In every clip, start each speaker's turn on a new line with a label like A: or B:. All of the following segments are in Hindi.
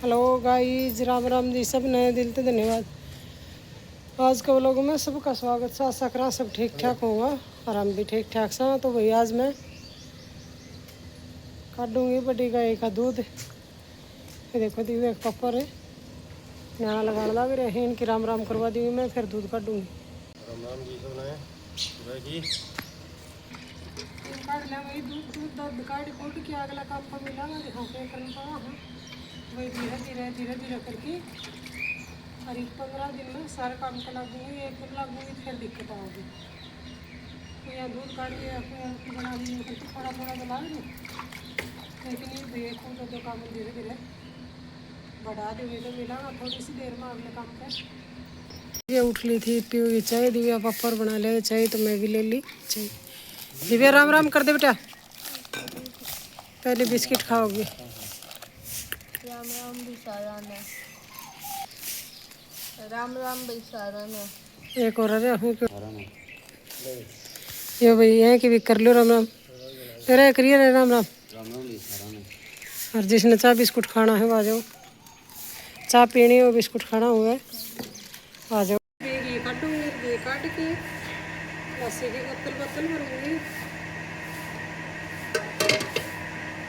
A: हेलो गाइस, राम राम जी, सब नए दिल से धन्यवाद। आज के व्लॉग में सबका स्वागत। साथ सकरा सब ठीक ठाक होगा और हम भी ठीक ठाक सा। तो भाई आज मैं काटूंगी बड़ी गाय का दूध। ये देखो दी एक पप्पर है, यहाँ लगाने लग रहे हैं। इनकी राम राम करवा दूंगी मैं, फिर दूध काटूंगी।
B: राम राम जी सब नए सुबह की
A: काट लिया वही दूध दूध दूध काट कूट के अगला काम को मिला ना दिखा के करना पड़ा। हाँ वही धीरे धीरे धीरे धीरे करके करीब 15 दिन में सारे काम को लगूंगी। एक दिन लगूंगी फिर दिक्कत आओगी। तो यहाँ दूध काट के बना दी करके थोड़ा थोड़ा बना दूँ, लेकिन ये ब्रेक हो तो काम धीरे धीरे बढ़ा देंगे तो मिला थोड़ी सी देर में अगले काम पर। ये उठ ली थी, पी हुई चाय। दिव्या पप्पर बना ले चाय तो मैं भी ले ली चाय। दिव्या राम राम कर दे बेटा, पहले बिस्किट खाओगी।
C: राम राम भी सारा ने, राम राम भी सारा ने।
A: एक और है ये भाई है कि भी कर लो राम राम। तेरा करिए रे राम राम। और जिसने चाय बिस्कुट खाना है वो आ जाओ, चाय पीनी हो बिस्कुट खाना हुआ है आ जाओ। घी काटूंगी, घी काट के लस्सी की बोतल भरूंगी।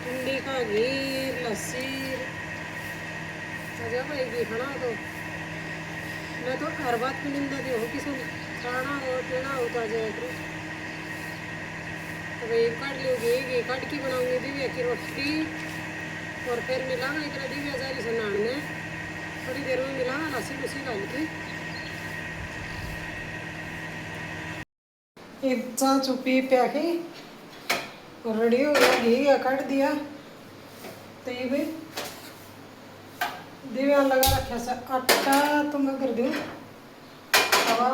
A: ठंडी का घी लस्सी आ जाओ भाई। घी खाना हो तो मैं तो हर बात की निंदा दी हो, किसी खाना हो पीना हो तो आ जाए करो। तो भाई काट लूँगी, घी काट के बनाऊंगी दिव्या की रोटी। और फिर मिलाना इतना दिव्या जारी से नान में थोड़ी देर में मिलाना लस्सी लुस्सी डाल के। एक चाय चुपी प्या के और रेडी हो गया। घी काट दिया तो ये भाई दिव्या लगा रखा सा आटा तो मैं कर दूँ तवा।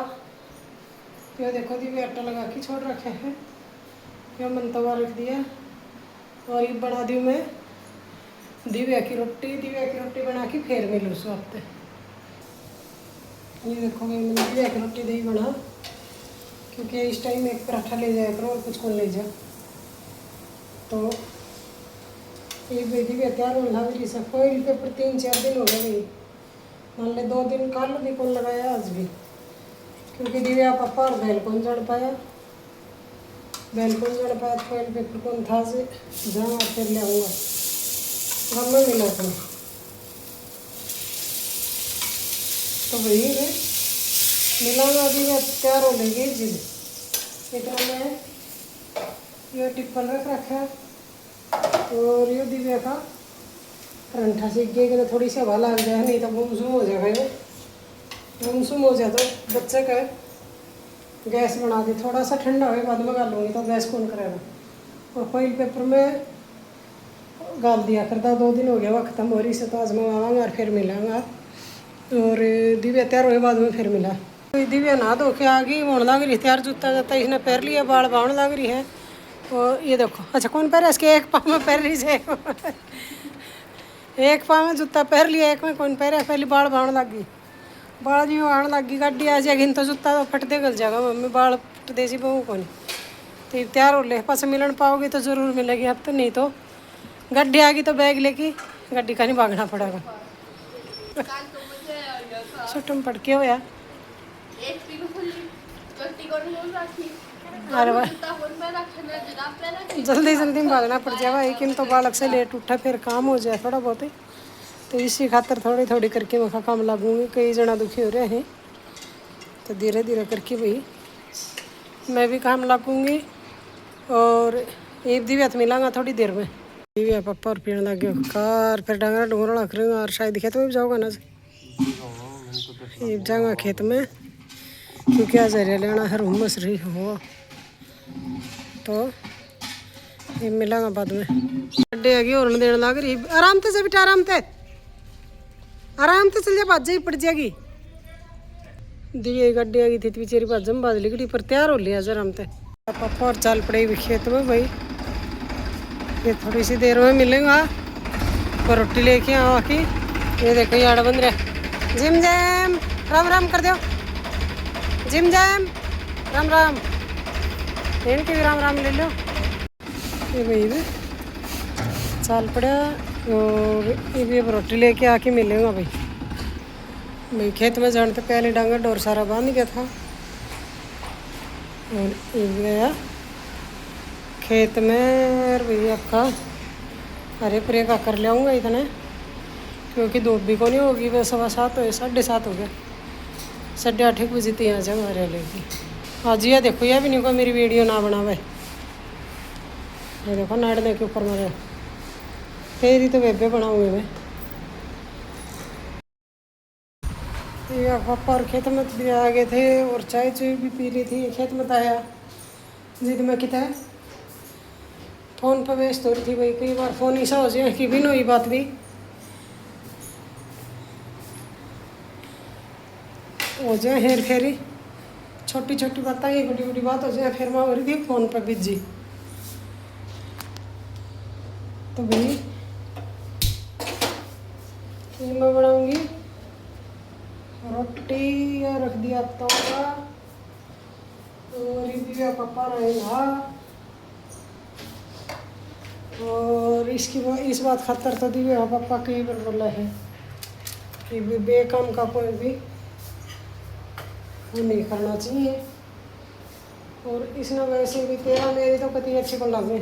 A: ये देखो दिव्या आटा लगा के छोड़ रखे हैं। ये मन तवा रख दिया और ये बना दूँ मैं दिव्या की रोटी। दिव्या की रोटी बना के फिर मिलूँ सो हफ्ते। ये देखो मैं दिव्या की रोटी दही बना, क्योंकि इस टाइम एक पराठा ले जाया करो और कुछ को ले जाओ। तो एक बेटी भी तैयार होना भी सब फॉइल पेपर 3-4 दिन हो गए भाई। मान ले 2 दिन कल भी कौन लगाया आज भी, क्योंकि दिव्या पापा और बैल कौन चढ़ पाया। बैल कौन चढ़ पाया तो फॉइल पेपर कौन था से जाऊँगा फिर ले आऊँगा घर में मिला था। तो वही है मिलाना अभी मैं तैयार हो लेगी जिद। इतना मैं ये टिप्पल रख रखा और ये दिव्या का परंठा सीख गई कि थोड़ी सी हवा लग जाए, नहीं तो गुमसुम हो जाएगा। ये गुमसुम हो जाए तो बच्चे का गैस बना दी, थोड़ा सा ठंडा हो बाद में गाल लूँगी तो गैस कौन करेगा। और फॉइल पेपर में गाल दिया करता। 2 दिन हो गया वह ख़त्म हो रही से, तो आज मंगाऊंगा और फिर मिलाऊंगा। और दिव्या तैयार हुए बाद में फिर मिला। तो दिव्या नहा धो के आ गई, होने लग रही तैयार। जूता जाता इसने पैर लिया, बाल बाउन लग रही है। और ये देखो अच्छा कौन पैर है इसके, एक पाँव में पैर लीजिए। एक पाँव में जूता पैर लिया, एक में कौन पैर है। पहले बाल बाउन लग गई, बाल जी आने लग गई। गाड़ी आ जाएगी तो जूता तो फटते गल जाएगा। मम्मी बाल फट दे सी बहु कौन। तो तैयार हो ले पास मिलन पाओगी तो ज़रूर मिलेगी। अब तो नहीं तो गड्डी आ गई तो बैग लेके गड्डी का नहीं भागना पड़ेगा। छुट्टम पड़ के होया अरे वाह जल्दी जल्दी में भागना पड़ जाएगा। लेकिन तो बालक से लेट उठा फिर काम हो जाए थोड़ा बहुत ही, तो इसी खातर थोड़ी थोड़ी करके मैं काम लगूंगी। कई जना दुखी हो रहे हैं तो धीरे धीरे करके भाई मैं भी काम लगूंगी। और एक दिव्या तो मिलांगा थोड़ी देर में। दिव्या पप्पा और पीने लगे कार, फिर डांगरा डूंगरा रख रहे और शायद खेत में भी जाओगा ना जाऊँगा खेत में, क्योंकि आज हरिया लेना है हुमस रही हो। तो ये मिलांगा बाद में। गड्ढे आगे और देने लग रही। आराम से बेटा, आराम से चल जा, बाज ही पड़ जाएगी। दिव्या गड्ढे आ गई थी बेचारी बाजम बाज लिखड़ी पर तैयार हो लिया जरा हम तक। पापा और चाल पड़े भी खेत में भाई। ये थोड़ी सी देर में मिलेगा और रोटी लेके आओ की। ये देखो यार बन रहा। जिम जैम राम राम कर दो, जिम जैम राम राम। इनके भी राम राम ले लो। ये भाई चाल पड़ा और ये भी अब रोटी लेके आके मिलेगा भाई। भाई खेत में जाने तो पहले डांगा डोर सारा बांध गया था और ये गया खेत में। और भाई आपका अरे प्रे का कर लियाऊँगा इतने, क्योंकि धूप भी को नहीं होगी। वह 7:15 हो 7:30 हो गया, 8:30 बजे तो यहाँ जाऊँ हमारे लेगी। आज ये देखो, यह भी नहीं को मेरी वीडियो ना बनावे। ये देखो नाड़ने के ऊपर मेरे फिर ही तो बेबे बनाऊंगी मैं। ये पापा और खेत में भी आ गए थे और चाय चुई भी पी रही थी। खेत में आया जिद में कितना फ़ोन पर व्यस्त हो रही थी भाई। कई बार फ़ोन ऐसा हो जाए कि भी नहीं बात भी हो जाए, हेर फेरी छोटी छोटी बातें ही बड़ी बड़ी बात हो जाए। फिर मैं हो रही थी फ़ोन पर बिजी। तो भाई ये मैं बनाऊंगी रोटी और रख दिया तवा। और ये भी पापा रहेगा। और इस बात खातर तो दिव्या पापा कई बार बोला है कि बेकाम का कोई भी वो नहीं करना चाहिए। और इसने वैसे भी तेरा मेरी तो कति अच्छी को लगे।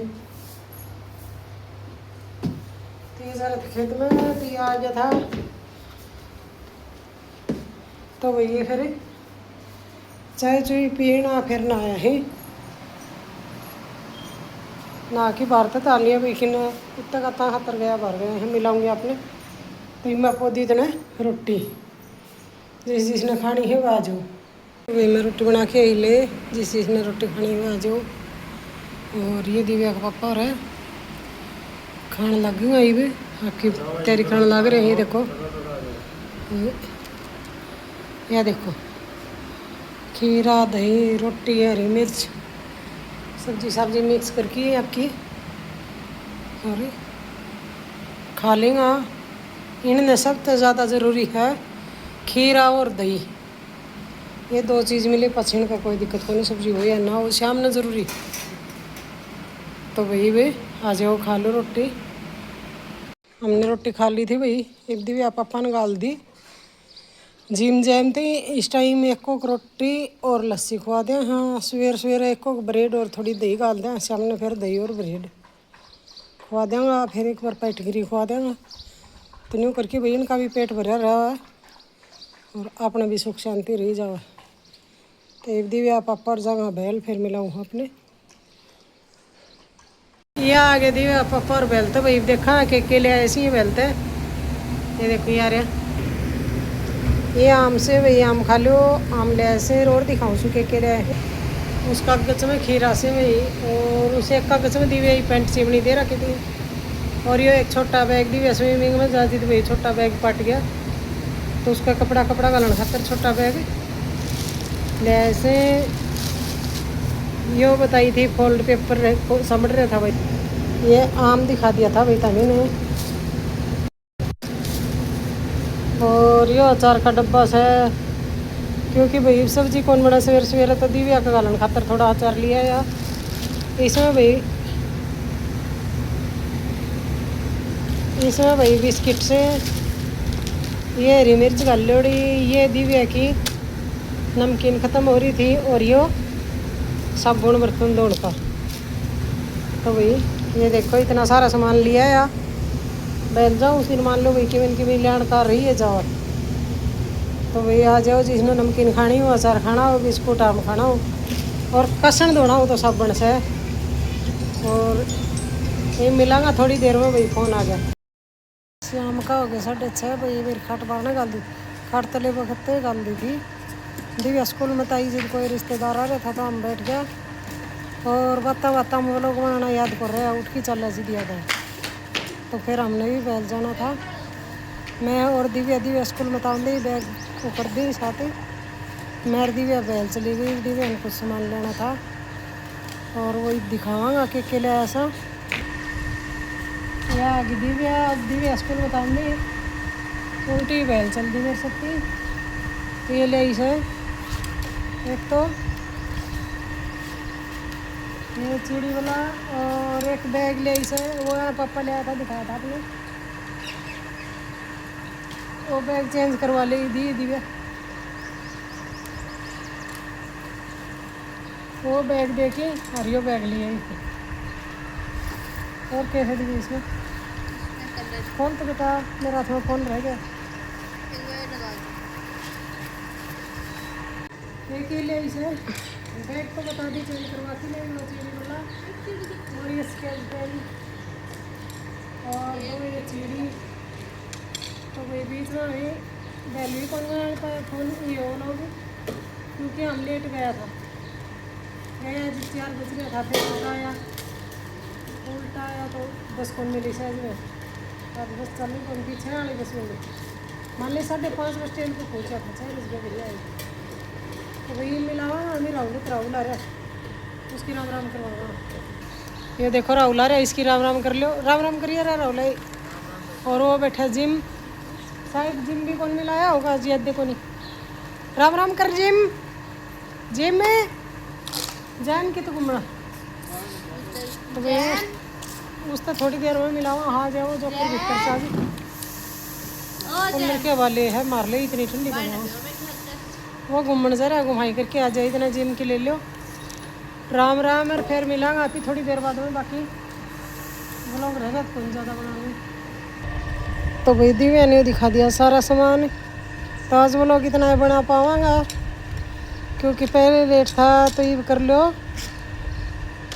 A: तो ये सारा खेत में तो ये आ गया था। तो वही फिर चाय चुई पीना फिर ना आया है ना कि बाहर तक तालियाँ भी खिन इतना कत्ता खातर गया बाहर गए हैं। मिलाऊंगी आपने तो मैं आपको दी देना रोटी, जिसने खानी है वह आ जाओ। वही मैं रोटी बना के आई ले, जिसने रोटी खानी है वह आ जाओ। और ये दिव्या का पापा और है खाने लग गई आई भी आपकी तैयारी खाने लग रहे हैं। ये देखो, यह देखो खीरा दही रोटी हरी मिर्च सब्जी मिक्स करके आपकी और खा लेंगे। इनमें सबसे ज़्यादा ज़रूरी है खीरा और दही। ये दो चीज़ मिले पचने का कोई दिक्कत नहीं, सब्जी हो या ना हो शाम में ज़रूरी। तो वही वे आ जाओ खा लो रोटी। हमने रोटी खा ली थी भाई। एक दी भी पापा ने गाल दी जिम जैम थे। इस टाइम एक को रोटी और लस्सी खुआ दें। हाँ सवेरे सवेरे एक को ब्रेड और थोड़ी दही गाल दें। शाम ने फिर दही और ब्रेड खुआ देंगे। फिर एक बार पैटगिरी खुआ देंगे। तो यूँ करके भाई इनका भी पेट भरा रहा है और अपने भी सुख शांति रही जाओ। तो एक दी भी पापा और जगह बैल फिर मिलाऊँ अपने। ये आगे दी पापा और बैल तो भाई देखा के लिए ऐसी ही बैलते। ये देखो यार ये आम से वही आम खा लो। आम ले ऐसे और दिखाऊँ सूखे के लिए उसका गच में खीरा से वही। और उसे एक का गच में दी हुई पेंट चिमनी दे रखी थी। और ये एक छोटा बैग दी हुई स्विमिंग में जाती थी भाई। छोटा बैग पट गया तो उसका कपड़ा गलन खातर छोटा बैग ले ऐसे यो बताई थी। फोल्ड पेपर समझ रहा था भाई। ये आम दिखा दिया था भाई तभी ने। और ये अचार का डब्बा है, क्योंकि भाई सब्जी कौन बना सवेरे सवेरे तो दिव्या का गालन खातर थोड़ा अचार लिया या इसमें भाई बिस्किट से ये हरी मिर्च गलोड़ी। ये दिव्या की नमकीन ख़त्म हो रही थी और यो साबुन बर्तन धोने का। तो भाई ये देखो इतना सारा सामान लिया या बैल जाऊँ उस दिन मान लो भाई कि भी लैंड कर रही है जाओ। तो भाई आ जाओ जिसने नमकीन खानी हो अचार खाना हो बिस्कुट आम खाना हो और कसन धोना हो तो साबुन से। और ये मिलांगा थोड़ी देर में भाई। फ़ोन आ गया शाम का हो गया 6:30 भाई। मेरी खाट बाहर ना गाल दी। खाट तले वक्त गाल दी थी। दिव्या स्कूल में ताई जिद कोई रिश्तेदार आ रहा था तो हम बैठ गया और बाता हम वो लोग बनाना याद कर रहे हैं। उठ के चल ऐसी दिया था। तो फिर हमने भी बैल जाना था। मैं और दिव्या स्कूल में ताऊँ दी बैग को कर दी साथ ही। मैं दिव्या बैल चली गई। दिव्या ने कुछ सामान लेना था और वही दिखावांगा के लिए ऐसा या आगे दिव्या स्कूल में ताऊँ दी उल्टी बैल चल दी मेरे सकती। तो ये ले इसे एक तो ये चूड़ी वाला और एक बैग ले इसे वो पापा ले आया था दिखाया था आपने। वो बैग चेंज करवा ले दी दिव्या। वो बैग देके हरियो बैग लिया ही। और कैसे दी इसमें फोन तो बेटा मेरा हाथ में फोन रह गया। एक ही ले इसे बैग तो बता दी चेंज करवा के ले चीड़ी वाला और ये स्केच पेन और वो ये चीड़ी। तो वही बीच में हमें वैल्यू कौन पाया फोन ये ऑन हो गई क्योंकि हम लेट गया था। गया जी 4 बज गया था फिर उल्टा आया तो बस कौन मिली शायद में अब बस चालू कौन पीछे वाली बस मिली मान ली 5:30 बस स्टैंड पर पहुँचा था 4 बज गया आई। तो वही मिला हुआ हमें राहुल आ रहा उसकी राम राम करवाना। ये देखो राहुल आ रहा है इसकी राम राम कर लो राम राम करिए रहा राहुल। और वो बैठा जिम शायद जिम भी कौन मिलाया होगा जी देखो नहीं राम राम कर जिम में जान के तो घूमना तो भैया उस तक थोड़ी देर में मिला हुआ हाँ जाओ जो फिर भीतर से आज के वाले है मार ले इतनी ठंडी बना वो घूमन जरा घुमाई करके आ जाए इतना जिम के ले लो राम राम और फिर मिलांगा अभी थोड़ी देर बाद में बाकी ब्लॉग रहेगा तो कौन ज़्यादा बनाऊंगी। तो भाई दिव्या ने दिखा दिया सारा सामान तो आज ब्लॉग इतना ही बना पाऊँगा क्योंकि पहले लेट था तो ये कर लो।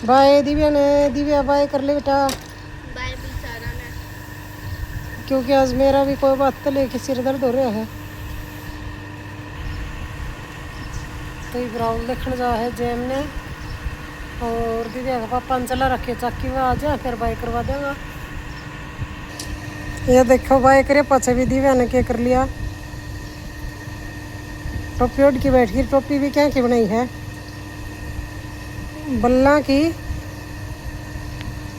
A: बाय दिव्या बाय कर ले बेटा
C: बाय बेचारा ने
A: क्योंकि आज मेरा भी कोई बात तो लेके सिर दर्द हो रहा है। तो ये ब्राउन देखने जा है जैम ने और दिव्या का पापा ने चला रखे चाकी में आ जाए फिर बाय करवा देगा। ये देखो बाय करे पाछे भी दिव्या ने क्या कर लिया टोपी ओढ़ की बैठ गई। टोपी भी क्या की बनाई है बल्ला की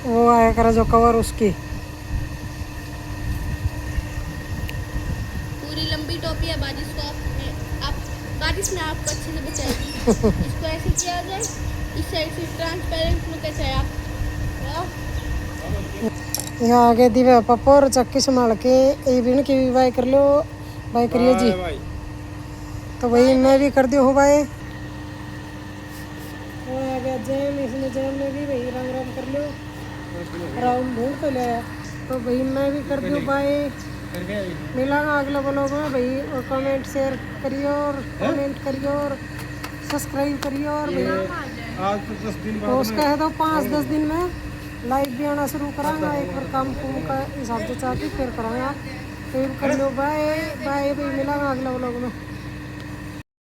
A: वो आया करा जो कवर उसकी
C: पूरी लंबी टोपी है बारिश को आप बारिश में आपको अच्छे से बचाएगी। इसको ऐसे किया जाए इस साइड से ट्रांसपेरेंट लुक कैसे है आप
A: यहाँ आगे दिव्या पापा और चक्की संभाल के ये भी की बाय कर लो बाय करिए जी। तो वही मैं भी कर दी हूँ बाय वो आ गया जैम इसमें जैम में भी वही राम राम कर लो राउंड ढूंढ तो ले तो भाई मैं भी कर दूँ बाय मिलांगा अगला ब्लॉग में भाई और कमेंट शेयर करिए और कमेंट करिए और सब्सक्राइब करिए और भाई
B: आज तो 10 दिन
A: तो उसका है तो 5-10 दिन में लाइव भी आना शुरू करांगा एक बार काम कुम का हिसाब से चाहती फिर करांगा। तो कर लो बाय बाय भाई मिलांगा अगला ब्लॉग में।